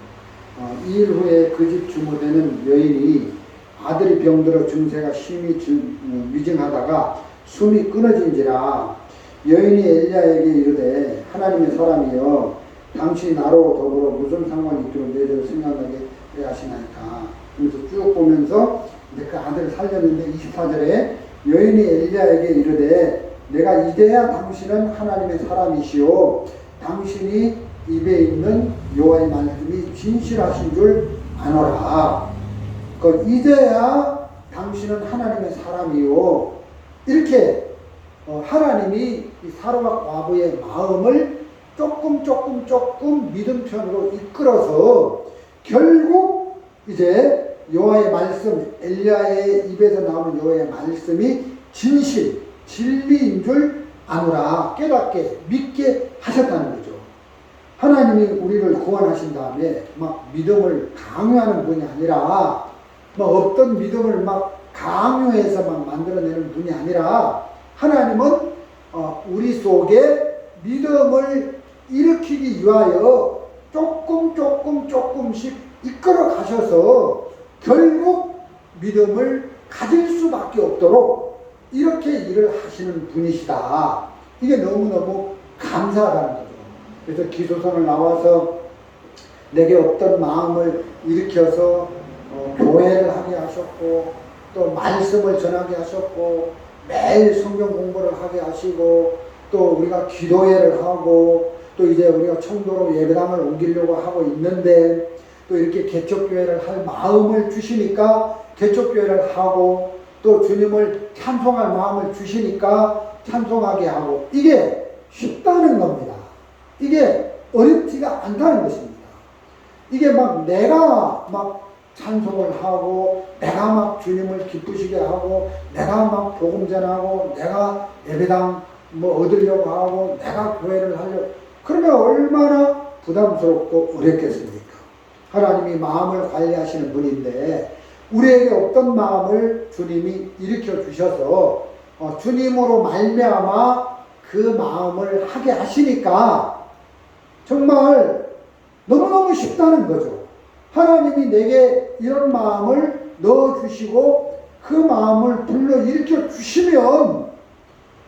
2일 후에 그 집 주무되는 여인이 아들이 병들어 증세가 심히 위증하다가 숨이 끊어진지라 여인이 엘리야에게 이르되 하나님의 사람이여 당신이 나로 더불어 무슨 상관이 있기로 너희를 생각나게 하시나이까. 그래서 쭉 보면서 이제 그 아들을 살렸는데 24절에 여인이 엘리야에게 이르되 내가 이제야 당신은 하나님의 사람이시오 당신이 입에 있는 여호와의 말씀이 진실하신 줄 아노라. 이제야 당신은 하나님의 사람이요 이렇게 하나님이 이 사르밧 과부의 마음을 조금 믿음 편으로 이끌어서 결국 이제 여호와의 말씀 엘리야의 입에서 나오는 여호와의 말씀이 진리인 줄 아노라 깨닫게 믿게 하셨다는 거죠. 하나님이 우리를 구원하신 다음에 막 믿음을 강요하는 분이 아니라 어떤 믿음을 막 강요해서 막 만들어내는 분이 아니라 하나님은 우리 속에 믿음을 일으키기 위하여 조금씩 이끌어 가셔서 결국 믿음을 가질 수밖에 없도록 이렇게 일을 하시는 분이시다. 이게 너무너무 감사하다는 거죠. 그래서 기도선을 나와서 내게 어떤 마음을 일으켜서 교회를 하게 하셨고 또 말씀을 전하게 하셨고 매일 성경 공부를 하게 하시고 또 우리가 기도회를 하고 또 이제 우리가 청도로 예배당을 옮기려고 하고 있는데 또 이렇게 개척교회를 할 마음을 주시니까 개척교회를 하고 또 주님을 찬송할 마음을 주시니까 찬송하게 하고 이게 쉽다는 겁니다. 이게 어렵지가 않다는 것입니다. 이게 막 내가 막 찬송을 하고 내가 막 주님을 기쁘시게 하고 내가 막 복음 전하고 내가 예배당 뭐 얻으려고 하고 내가 교회를 하려고 그러면 얼마나 부담스럽고 어렵겠습니까? 하나님이 마음을 관리하시는 분인데 우리에게 어떤 마음을 주님이 일으켜 주셔서 주님으로 말미암아 그 마음을 하게 하시니까 정말 너무너무 쉽다는 거죠. 하나님이 내게 이런 마음을 넣어주시고 그 마음을 불러 일으켜 주시면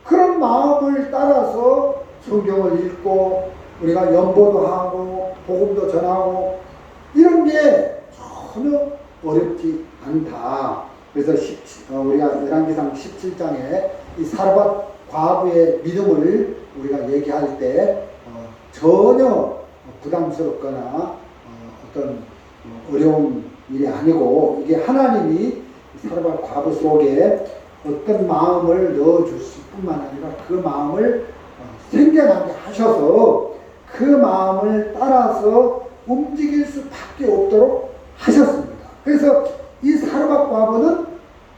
그런 마음을 따라서 성경을 읽고 우리가 연보도 하고 복음도 전하고 이런 게 전혀 어렵지 않다. 그래서 우리가 열왕기상 17장에 이 사르밧 과부의 믿음을 우리가 얘기할 때 전혀 부담스럽거나 어떤 어려운 일이 아니고 이게 하나님이 사르밧 과부 속에 어떤 마음을 넣어주실 뿐만 아니라 그 마음을 생겨나게 하셔서 그 마음을 따라서 움직일 수밖에 없도록 하셨습니다. 그래서 이 사르밧 과부는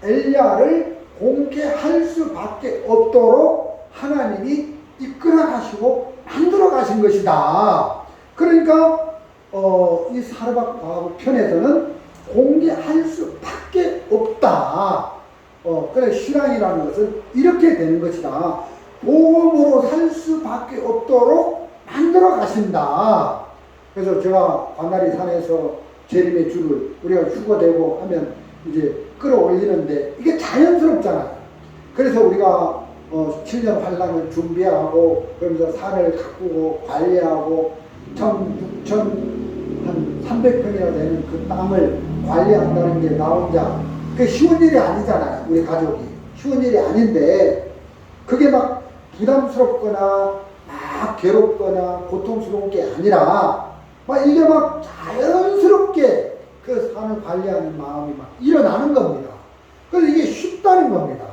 엘리야를 공개할 수밖에 없도록 하나님이 이끌어 가시고 만들어 가신 것이다. 그러니까 이 사르밧 과부 편에서는 공개할 수밖에 없다. 그래 신앙이라는 것은 이렇게 되는 것이다. 복음으로 살 수밖에 없도록 만들어 가신다. 그래서 제가 관다리 산에서 재림의 줄을 우리가 휴거되고 하면 이제 끌어올리는데 이게 자연스럽잖아요. 그래서 우리가 7년 환란을 준비하고 그러면서 산을 가꾸고 관리하고 1,600평이나 되는 그 땅을 관리한다는 게 나 혼자 그게 쉬운 일이 아니잖아요. 우리 가족이 쉬운 일이 아닌데 그게 막 부담스럽거나 막 괴롭거나 고통스러운 게 아니라 막 이게 막 자연스럽게 그 산을 관리하는 마음이 막 일어나는 겁니다. 그래서 이게 쉽다는 겁니다.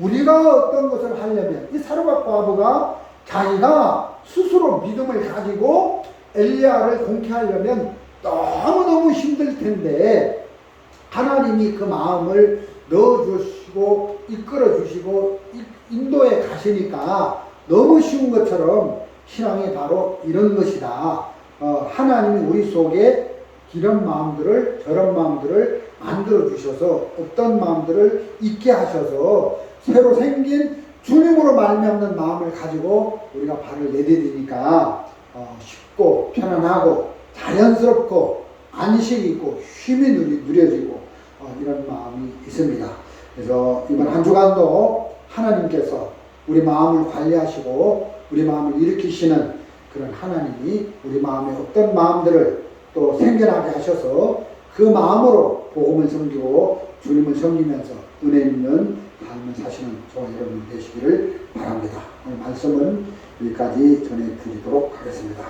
우리가 어떤 것을 하려면 이 사르밧 과부가 자기가 스스로 믿음을 가지고 엘리야를 공개하려면 너무너무 힘들 텐데 하나님이 그 마음을 넣어주시고 이끌어주시고 인도에 가시니까 너무 쉬운 것처럼 신앙이 바로 이런 것이다. 하나님이 우리 속에 이런 마음들을 저런 마음들을 만들어 주셔서 어떤 마음들을 있게 하셔서 새로 생긴 주님으로 말미암는 마음을 가지고 우리가 발을 내디디니까 쉽고 편안하고 자연스럽고 안식 있고 쉼이 누려지고 이런 마음이 있습니다. 그래서 이번 한 주간도 하나님께서 우리 마음을 관리하시고 우리 마음을 일으키시는 그런 하나님이 우리 마음에 어떤 마음들을 또 생겨나게 하셔서 그 마음으로 복음을 섬기고 주님을 섬기면서 은혜 있는 삶을 사시는 저와 여러분 되시기를 바랍니다. 오늘 말씀은 여기까지 전해드리도록 하겠습니다.